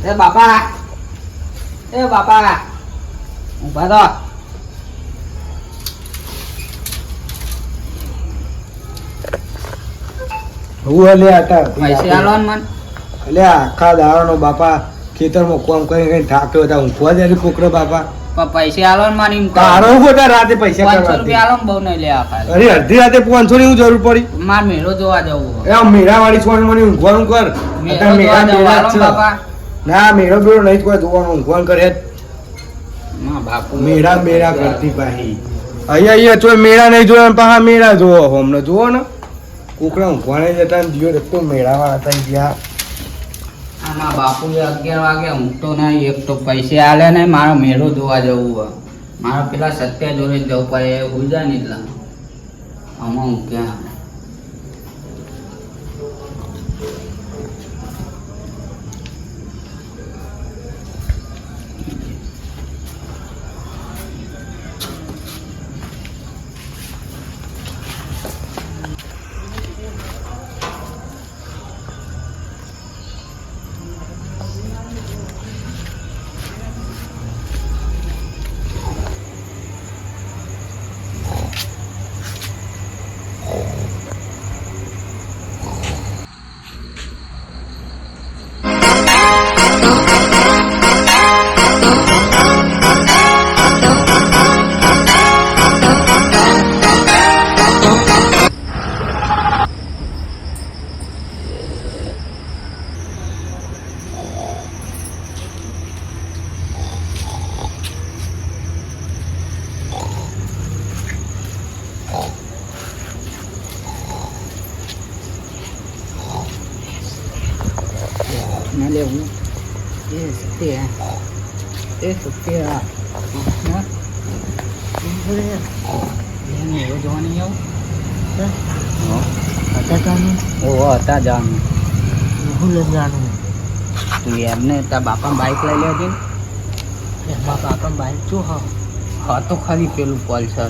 એ બાપા ઊભા તો. હું લે આટા પૈસા આલો ને મન. એટલે આખા દાવાનો બાપા ખેતરમાં કોમ કરી થાક્યો હતા ઊંઘવા જાય કોકરો બાપા. પણ પૈસા આલો ને મને એમ કહો. તારો બધા રાતે પૈસા 500 રૂપિયા આલો ને બહુ નહીં લે આખા. અરે અડધી રાતે 500 ની હું જરૂર પડી. માર મેળો જોવા જવું. એ મેળા વાળી છોડ મને ઊંઘવાનું કર. મેળો જોવા જવું આલો ને બાપા. ના મેળો બેળો નહીં કોઈ જોવાનું ઊંઘવાનું કરે. ના બાપુ મેળા કરતી પાહી અહીંયા તો મેળા નહીં જોયા પાહા મેળા જોવો હમને જોવો ને કોકડા ઊંઘવાને જતા ને દિયો તો મેળા વાળા થઈ ગયા. આમાં બાપુ 11 વાગે ઊંઘતો નહીં. એક તો પૈસે આલે નહીં. મારો મેળો જોવા જવું. મારે પેલા સત્ય જોડે જવું પડે હું જાય ને એટલા આમાં હું ક્યાં. Nó liều nữa. Thế sụp à. Nó. Đi nhiều cho anh nhau. Đó. Ta cho anh. Ta cho anh. Không lên ra luôn. Tụi em này ta bảo con bike lấy lên chứ. Em bảo con bike chú họ. Họ તો ખાલી પેલું Pulsar.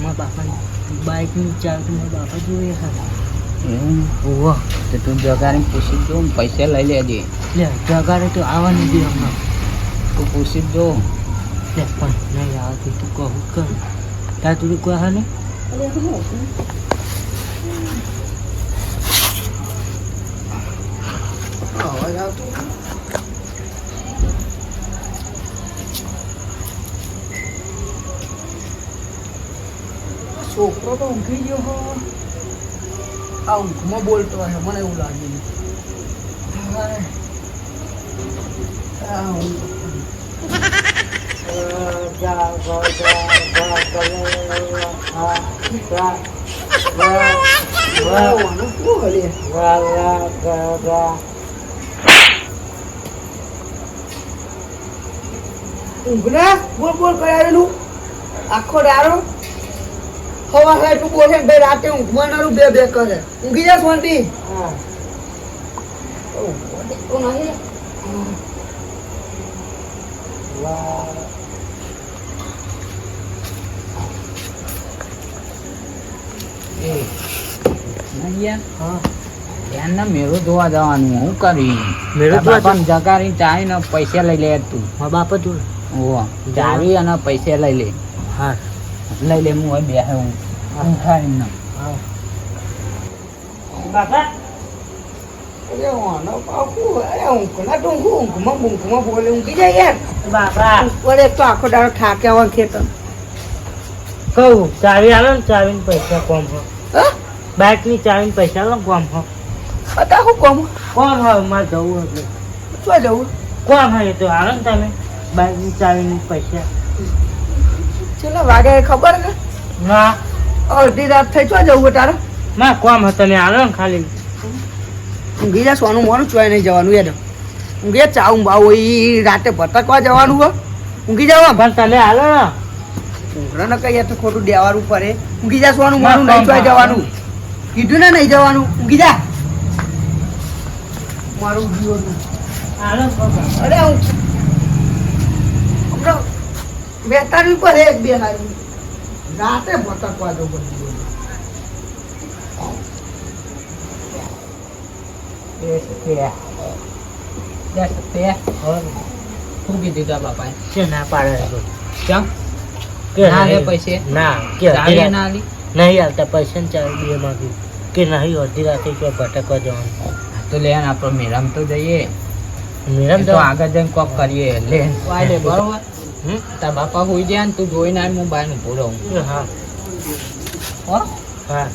માં બાપાની bike ની ચાવી માં બાપા જોઈએ હા. ઓહો તો તું જગાને પૂછી જો પૈસા લઈ લેજે. લે જગારે તો આવવાની દે હમણાં. તું પૂછી જો. લે પણ નહીં આવતી તું કહું કર. તા તું કોઈ હા નહીં. અવાજ આવતો છોકરો તો ઊંઘી ગયો હો. આ ઊંઘમાં બોલતો હશે મને એવું લાગે. ઊંઘના બોલ બોલ કરાવેલું આખો દારો હવા હોય તું બોલે ભાઈ રાતે ઊંઘવાનારું બે બે કરે. ઊંઘી જા શાંતિ. મેળો જોવા જવાનું હું કરી મેળો જગારી ચાવી ને પૈસા લઈ લે તું. બાપ તું ચાવી અને પૈસા લઈ લે. હા લઈ લે હું બે હું ખાઈ ના બાપા. અરે ઓનો પાકુ અરે ઊંઘના તો ઊંઘમાં બોલે ઊંઘી જાય યાર બાપા. પડે તો આખો દાડો થાક્યા હોય ખેતર. કહું ચાવી આલો ને ચાવી પૈસા કોમ હો. બાઇક ની ચાવી પૈસા આલો કોમ હો. અતા હું કોમ હો મારે જવું હતું. શું જવું કોમ હોય તો આલો ને તમે બાઇક ની ચાવી પૈસા. ચલો વાગે ખબર ને ના અડધી રાત થઈ ચો જવું તારે. માં કોમ હતો ને આલો ને ખાલી. ઊંઘી જા સોનું મોનું ચોય નહીં જવાનું યાર. ઊંઘી ચાવું બાવું એ રાતે ભટકવા જવાનું હો. ઊંઘી જાવ પણ તમે આલો ને ઊંઘરા ને કઈ તો ખોટું દેવાનું પડે. ઊંઘી જા સોનું મોનું નહીં ચોય જવાનું કીધું ને નહીં જવાનું. ઊંઘી જા મારું જીવન આલો. અરે હું 42 પર એક બે રાતે ભટકવા દો બધું. શું કીધું તા બાપાએ? છે ના પાડે તો. કેમ? કે ના લે નહીં. પૈસે? ના કે ચાવીએ અડધી ના રાત- આલી? નહીં આવતા પૈસા ને ચાવી બે માંગ્યું કે નહીં અડધી રાતે કોઈ ભટકવા જવાનું. તો લે ને આપણે મેરામ તો જઈએ. મેડમ તો આગળ જઈને કોક કરીએ. લે વાય લે બરોબર. હમ? તાર બાપા હોઈ જાય ને તું જોઈને આય, હું બાય નું ઉભો રહું. હા હો? હા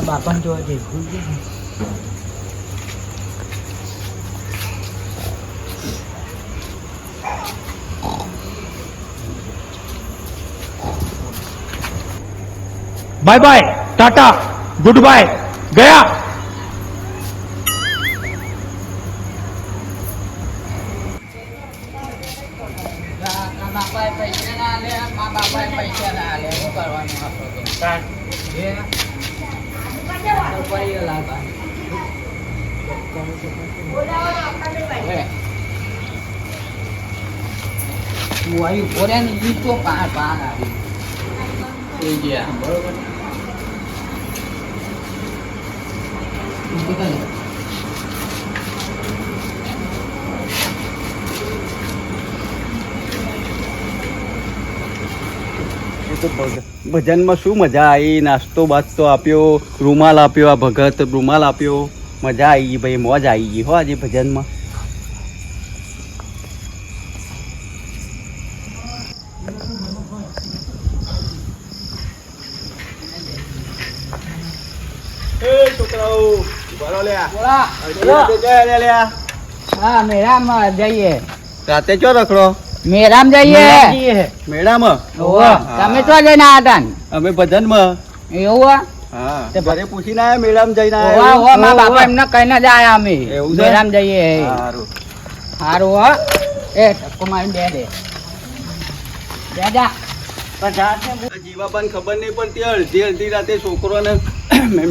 બાપાને જોવા જઈ. Bye bye tata good bye गया તારા બાપાએ પૈસા ના આલે, મારા બાપાએ પૈસા ના આલે. શું કરવાનું આપણે તો? એ તો પડી ગયેલા હતા. હવે તું આવી ઉભો રહે ને, ઈ તો પાર આવી થઈ ગયા. બરોબર. ઊભી કર લે. ભજનમાં શું મજા આવી? નાસ્તો બાસ્તો આપ્યો, રૂમાલ આપ્યો, આ ભગત રૂમાલ આપ્યો, મજા આવી ગઈ ભાઈ, મોજ આવી ગઈ હો આજે ભજનમાં. છોકરાઓ બોલા. હા, મેરામ જઈએ. રાતે ચો રખડો? મેરામ જઈએ. મેળામાં? ઓહો, તમે તો જઈને આવ્યા તા ને? અમે ભજનમાં. એવું? હા, ઘરે પૂછીને આયા, મેળામાં જઈને ઓહો, આયા. ઓહો, મારા બાપા એમને કહીને જ આયા અમે. એવું છે? મેરામ જઈએ. સારું. સારું હો. એ ટક્કો મારીને બે દે જા. જીવાબાને ખબર નહીં પડતી, અડધી રાતે છોકરોને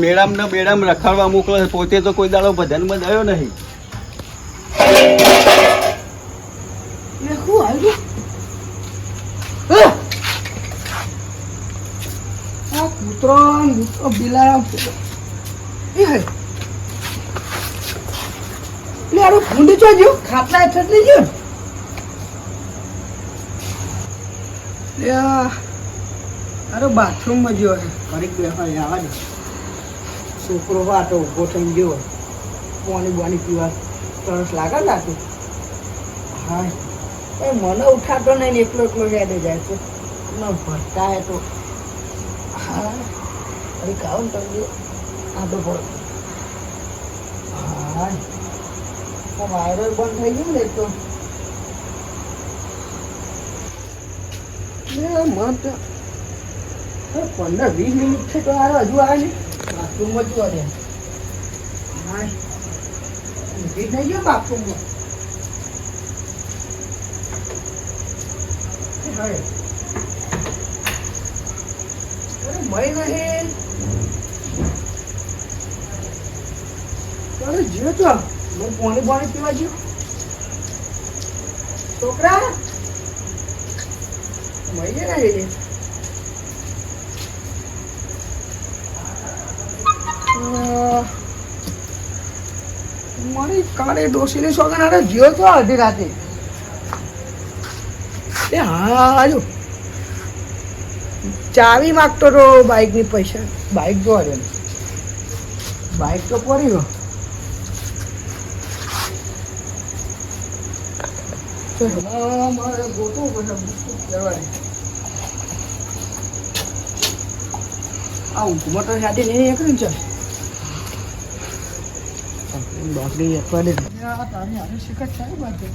મેળામાં રખાડવા મોકલે, પોતે તો કોઈ દાડો ભજનમાં ગયો નહીં. શું આવ્યું? આ કૂતરો બિલાડા એ હે લે આરો ભૂંડી ચો જો ખાટલા હેઠળ લઈ ગયો લે અરે બાથરૂમમાં જો ઘડીક બેસવા જવા દે છોકરો વાટો ઉભો થઈને ગયો પાણી પીવા તરસ લાગે લાગે હા એ મને ઉઠાતો નહીં એકલો હેડે જાય છે ભરતા હે તો હા અરે કાવન કરી આટો પડો હા વાયરો બંધ થઈ ગયો ને તો મત 15-20 મિનિટ છે તો હજુ આવે ને બાથરૂમમાં જુઓ દે હા ઊભી થઈ ગયો બાથરૂમમાં અરે મય નહીં અરે જીવ તો પાણી પીવા ગયો છોકરા મય નહીં મારી કાલે ડોસીની સોગન આરે જીઓ તો અડધી રાતે એ હા આજો ચાવી માગતો તો બાઇકની પૈસા બાઇક જો અરે બાઇક તો પડી ગયો મારે ગોતવું પડે કરવાની આ ઊંઘમાં તો સાથે નહીં એકલું છે બાકી એકવાર તારી હારે શિખર થાય બાજુ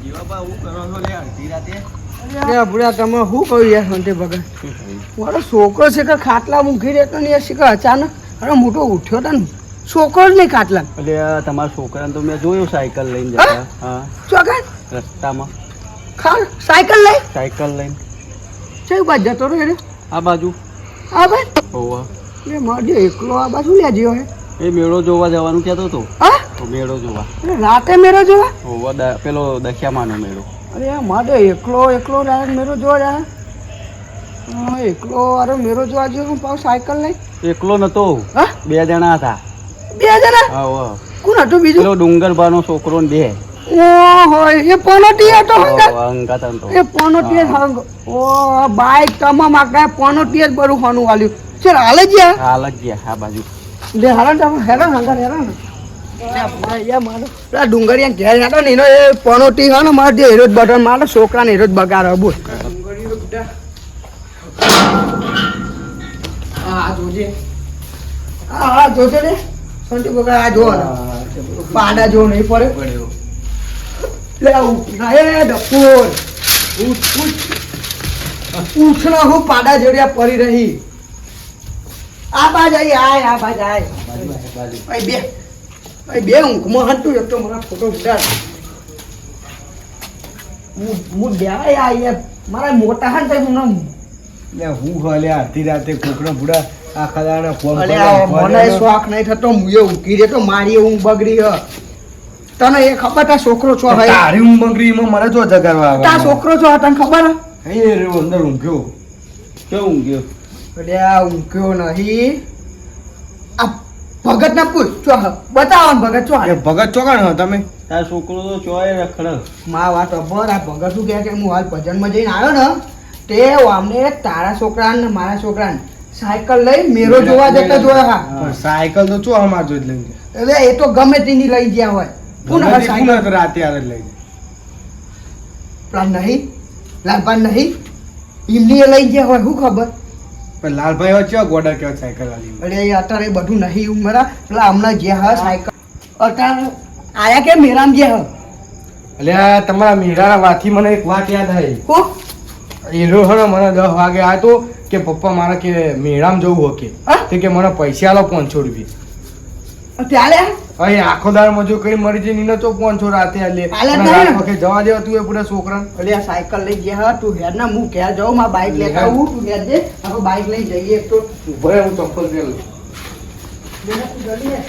જીવાબા હું કરો છો લે અડધી રાતે? બુડા તમે શું કહ્યું યાર સંતે ભગત મારો છોકરો છે કે ખાટલા મૂકી રહેતો ને યાર શીખર અચાનક અરે મોટો ઉઠ્યો હતો ને છોકરો જ નહીં ખાટલા એટલે તમારા છોકરાને તો મેં જોયું સાયકલ લઈને જતા. હા, ચોકન રસ્તામાં સાયકલ લઈ સાયકલ લઈને કઈ બાજુ જતો રહ્યો આ બાજુ. હા ભાઈ હોવા એ મારે એકલો આ બાજુ લે જ્યો હે એ મેળો જોવા જવાનું કહેતો હતો. હા તો મેળો જોવા અરે રાતે મેરો જોવા હોવા પેલો દશિયામાનો મેળો. અરે મારે એકલો રાત મેરો જોવા જાય એકલો અરે મેરો જોવા ગયો હું પાછો સાયકલ લઈ એકલો નતો, હા 2 જણા હતા. 2 જણા હા કોણ હતું બીજું? પેલો ડુંગરભાનો છોકરો ને 2. ઓહો એ પોનોટી હતો અંગાત હતો. એ પોનોટી હંગ ઓ બાઈક તમામ આખા પોનોટી જ બરું ખાનું વાલ્યું ચલ હાલે ગયા હાલ જ ગયા આ બાજુ. લે હાલા તમે હેરા હંગા હેરા ને પેલા ડુંગરિયા ઘેર હેડો ને એનો એ પોનોટી હોય ને મારે જે હેરો જ બટન મારે છોકરાને હેરો જ બગાડો બોલ. હા જોજે હા જોજે ને સંટી બગા આ જો પાડા જો નહીં પડે લે આવું ના એ ડફોર ઉઠના હું પાડા જોડ્યા પડી રહી આ બાજ આય આ બાજ આય ભાઈ બે ઊંઘમાં હતું એક તો મારા ફોટો ઉડાડ હું દેવાય આ યાર મારા મોટા હાથ થાય હું લે હું હલે આધી રાતે કોકડા બુડા આખા દાડા ફોન અલે મને શોખ નહીં થતો હું એ ઊંઘી રે તો મારી ઊંઘ બગડી હ તને એ ખબર તા છોકરો છો હે તારી ઊંઘ બગડીમાં મને જો જગાડવા આવે તા છોકરો છો તને ખબર હે રે અંદર ઊંઘ્યો કેવું ઊંઘ્યો? અલે આ ઊંઘ્યો નહીં આ ભગત ના પૂછ ચો બતાવો ને ભગત ચો એ ભગત ચોકાણ હો તમે તાર છોકરો તો ચોય રખડ. માં વાત અબર આ ભગત શું કહે કે હું હાલ ભજનમાં જઈને આવ્યો ને તે અમને તારા છોકરાને ને મારા છોકરાને સાયકલ લઈ મેરો જોવા જતા જોયા હા પણ સાયકલ તો ચો અમાર જોઈ લઈ એટલે એ તો ગમે તેની લઈ ગયા હોય કોણ હા સાયકલ તો રાતે આવે લઈ પ્લાન નહીં લાલપાન નહીં એમની એ લઈ ગયા હોય શું ખબર પણ લાલભાઈ વચ્ચે ગોડા કેવા સાયકલ વાલી અરે એ અત્યારે બધું નહીં ઉમરા એટલે હમણાં જે હા સાયકલ અત્યારે આયા કે મેરામ જે હા એટલે તમારા મીરાના વાથી મને એક વાત યાદ આવી કો હીરો હને મને 10 વાગે આવ્યો તો કે પપ્પા મારે કે મેળામાં જવું હકે હા? તે કે મને પૈસા આલો 500 રૂપિયા ત્યારે અહીં આખો દાર મજૂર કરી મરી જઈને એને તો 500 રાતે આલે આલે જ અને નહીં ને. રાત વખતે જવા દેવા તું એ પૂરા છોકરાને અરે આ સાયકલ લઈ ગયા હા તું હેર ના હું ઘેર જાઉં માં બાઈક લેતા આવું તું હેર જે આપણે બાઈક લઈ જઈએ એક તો ભલે હું ચપ્પલ પહેર લઉં. બેટા તું જલ્દી હે.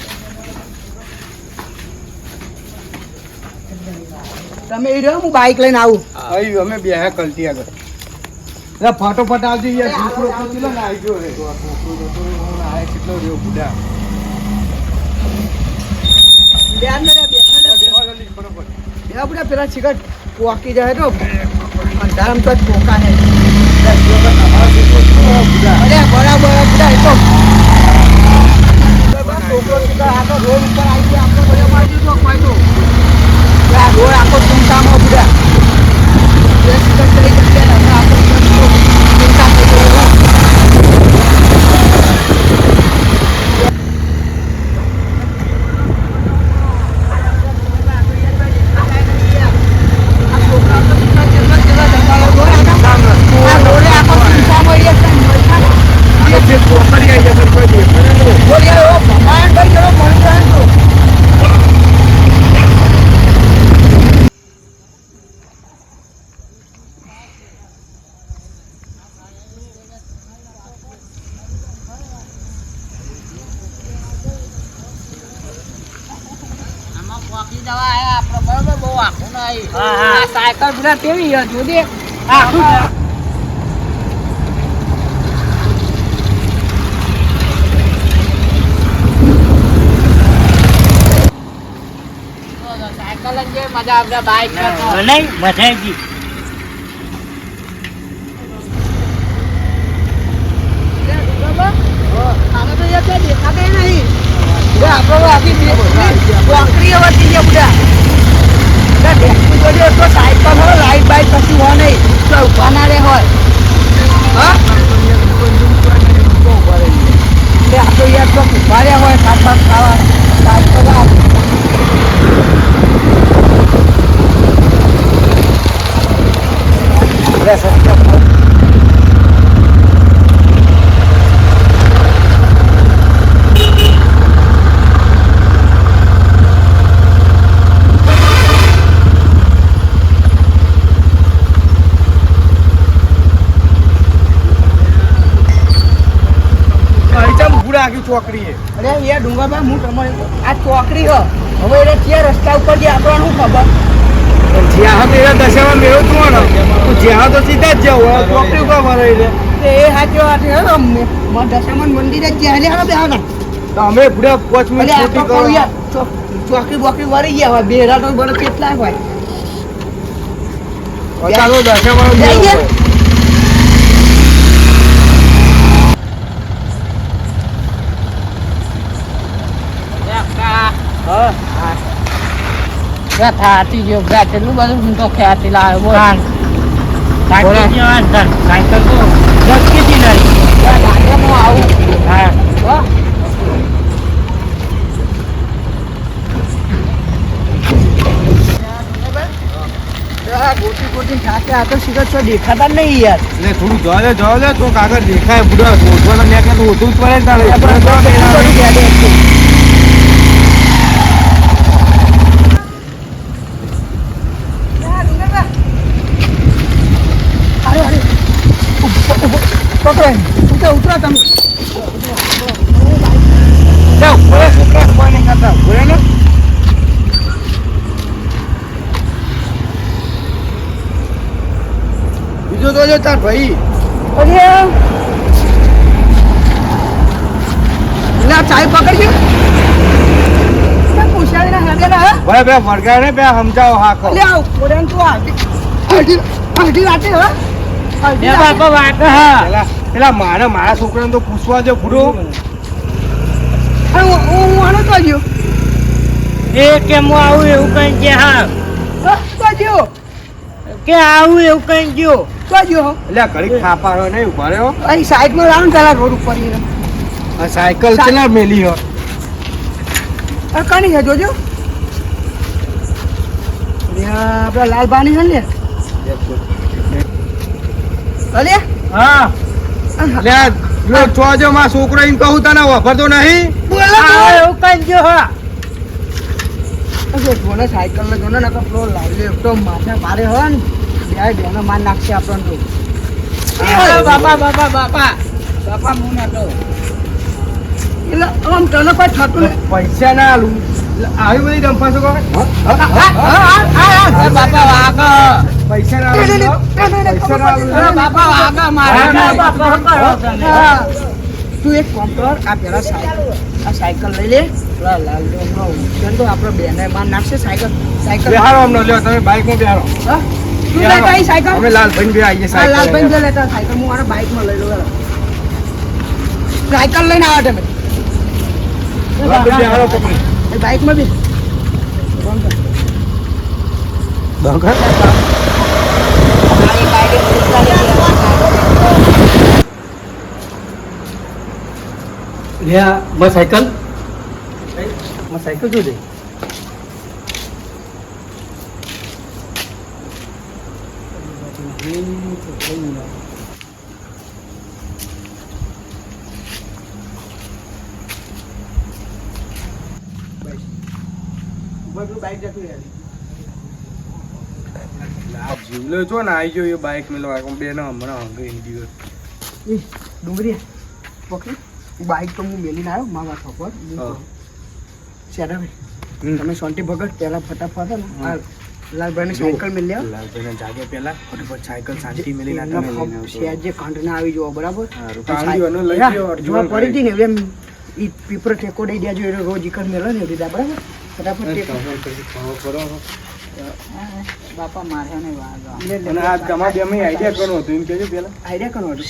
તમે એ રહ્યો હું બાઈક લઈને આવું અહીં અમે બે કલટી આગળ એટલે ફટાફટ આવજો યાર છોકરો તો ચલો ને આવી ગયો રે તો આ છોકરો તો આ કેટલો રહ્યો બુડા બેન ને બેન પેલા સિગરેટ પોકી જાય તો અંધારામ તો પોકા હે અરે બરાબર બધા એ તો છોકરો સિગરેટ આ તો રોડ ઉપર આવી ગયા આપણે બધા મારી દીધો કોઈ તો આ રોડ આખો ચૂંટામાં બધા સિગરેટ ચડી જશે ને હમણાં આપણે ચિંતા થઈ ગઈ સાયકલ બધા કેવી જોજે સાયકલ જ મજા આવશે બાઈક નહીં મજા આવી ગઈ સાયકલ હોય લાઈટ બાઈક કશું હોય નહીં તો ઉભા ના રે હોય હા આ તો યાર તો ઉભા રહ્યા હોય સાત ખાવા સાયકલ ચોકડી અરે યાર ડુંગરમાં હું તમારે આ ચોકડી હો હવે એ ક્યાં રસ્તા ઉપર જે આપણને શું ખબર જ્યાં તો એના દશામાં મેળો જોવાનો તું જ્યાં તો સીધા જ જાવ ચોકડી ઉપર મારે અરે એ સાચી વાત છે હો. મારા દશામાન મંદિરે જ્યાં લે બે હતા તો અમે પૂરા 5 મિનિટ અરે આ છૂટી તો કરો યાર ચોકી બોકી વળી ગયા હોય બેરા તો બરો કેટલા હોય ચાલો દશામાં જઈએ. થાતી ગયો કેટલું બધું હું તો ખ્યાતી લાવ્યો બોલ સાયકલ તો જગતી નહીં. હું આવું હા હો? ગોટી ગોટી થાકે આ તો સિગરેટ તો દેખાતા જ નહીં યાર એટલે થોડું જવા દે તો કાગળ દેખાય પૂરા ગોઠવાના નેક તો ઓછું જ પડે તારે ઉતરો તમે જાઓ છોકરા કોઈ નહીં કરતા બોલે ને બીજો તો જો તાર ભાઈ ના ચાય પકડજો પૂછાડી ના હાથે ના ભાઈ બે વળગાડ ને બે સમજાવો હાકો લે આવ કોરેન તો અડધી રાતે હો એ બાપા વાત હા પેલા મારા છોકરાને તો પૂછવા દે પૂરો હું આનો તો ગયો એ કેમ આવું એવું કઈ છે હા તો ગયો કે આવું એવું કઈ ગયો તો ગયો એટલે ઘડી ખાપા નહીં ઉભા રહ્યો અહીં સાઈડમાં લાવ ને પેલા રોડ ઉપર આ સાયકલ ચલા મેલી હો કણી છે જોજો આપડા લાલબાની છે ને અલે હા લે લો જોજો માં છોકરો એમ કહું તને વાપરતો નહીં આવું એવું કઈ ગયો હા જોને સાયકલ ને જોને નકર ફ્લોર લાવી તો માથે મારે હોય ને બે બેનો માર નાખશે આપણને તો બાપા બાપા બાપા બાપા હું નતો એટલે આમ તને કોઈ થતું નહીં પૈસા ના આલું આવી બધી ડંફા છો બાપા વાગ પૈસા ના પૈસા ના બાપા વાગ મારે બાપા કરો તમે હા. તું એક કામ કર આ પેલા સાયકલ લઈ લે પેલા લાલ તો આપણે બેને માર નાખશે સાયકલ બેહારો અમને લ્યો તમે બાઈક માં બેહારો હા તું લેતા આવી સાયકલ અમે લાલભાઈ બે આવીએ હા લાલભાઈ સાયકલ જો લેતા સાયકલ હું મારા બાઈકમાં લઈ લઉં સાયકલ લઈને આવો તમે લાલભાઈ બેહારો પકડી એ બાઈકમાં બી સાયકલ સાયકલ જો દે બાઈક જતું યાર જીવલો છો ને આવી ગયો એ બાઈક મેળવા બે ને હમણાં હંગી દિવસ ડુંગરી પકડી બાઈક તો હું મેલીને આવ્યો મારા ખબર શેરાભાઈ તમે સોંટી ભગત પહેલા ફટાફટ ને આ લાલભાઈને સાયકલ મેં લ્યા લાલભાઈને જાગે પેલા ફટાફટ સાયકલ શાંતિ મેલી શેર જે કાંડ ના આવી જવો બરાબર કાંડીઓને લઈ ગયો અર્જુન પડી હતી ને એમ ઈ પીપર ઠેકો દઈ દેજો એટલે રોજ ઈકડ મેલો ને દીધા બરાબર ફટાફટ ટેકો બાપા મારે નહીં વાગ અને આ તમારે બે મેં આઈડિયા કરવો હતો એમ કહેજો પેલા આઈડિયા કરવો હતો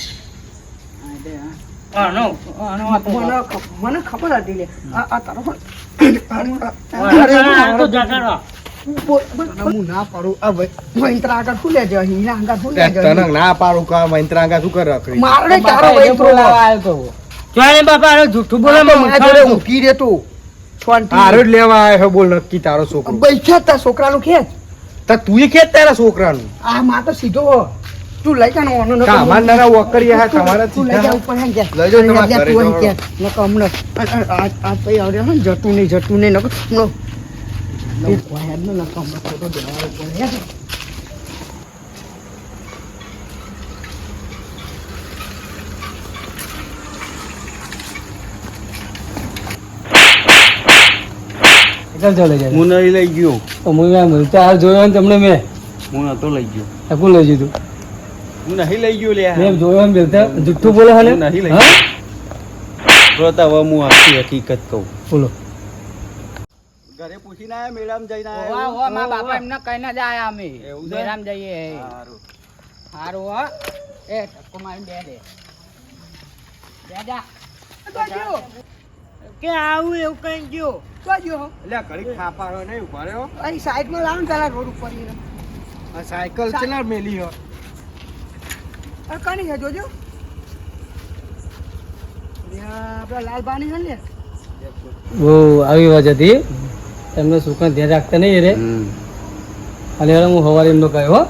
મને ખબર હતી લે આ તારો હું ના પાડું આ વૈંત્રા આગળ શું લેજો હીના આગળ શું લેજો તને ના પાડું કા મંત્રાંગા શું કર રખડી મારે તારો વૈંત્રો આવ્યો તો ચાલે બાપા જૂઠું બોલે મારા જોડે ઊંઘી રહેતો તારો જ લેવા આવ્યો બોલ નક્કી તારો છોકરો બેઠા તા છોકરાનું ખેંચ તા તું ખેત તારા છોકરાનું આ માં તો સીધો તું લઈ જા ને ઓનો કામાન નાના વકરિયા હે તમારા તું લઈ જા ઉપર હે કે લઈ જાઓ તમારા ઘરે તું જાઓ. કે નકો હમણાં આ પઈ આવ્યો ને જતું નહીં નકો હમણાં કોઈ હેડ ન નકો હમણાં ફોટો દેવાનો પડે ચલે જાય હું નહીં લઈ ગયો હું મળતા હાલ જોયો ને તમને મેં હું નતો લઈ ગયો એકું લઈ જતું હું નહીં લઈ ગયો લે મેં જોયો ને બેલતા જુઠ્ઠું બોલે હે હું નહીં લઈ હા રોતા હવે હું આખી હકીકત કહું બોલો ઘરે પૂછીને આયા મેળામાં જઈને ઓવા આયા ઓવા મારા બાપા એમને કહીને જ આયા અમે એવું છે? મેરામ જઈએ સારું. હારું હો એ ટક્કો મારી બે જા કે આવું એવું કઈ ગયો તો જો એટલે ઘડી ખાપારો નહીં ઉભા રહ્યો અહીં સાઈડમાં લાવો ને તારા રોડ ઉપર ઈ. આ સાયકલ ચલા મેલી હો આ કાની છે જોજો આપડા લાલબાની છે ને બહુ આવી વાત હતી એમને સુકાન ધ્યાન રાખતા નહીં રે અને હવે હું સવારે એમનો કહ્યો હો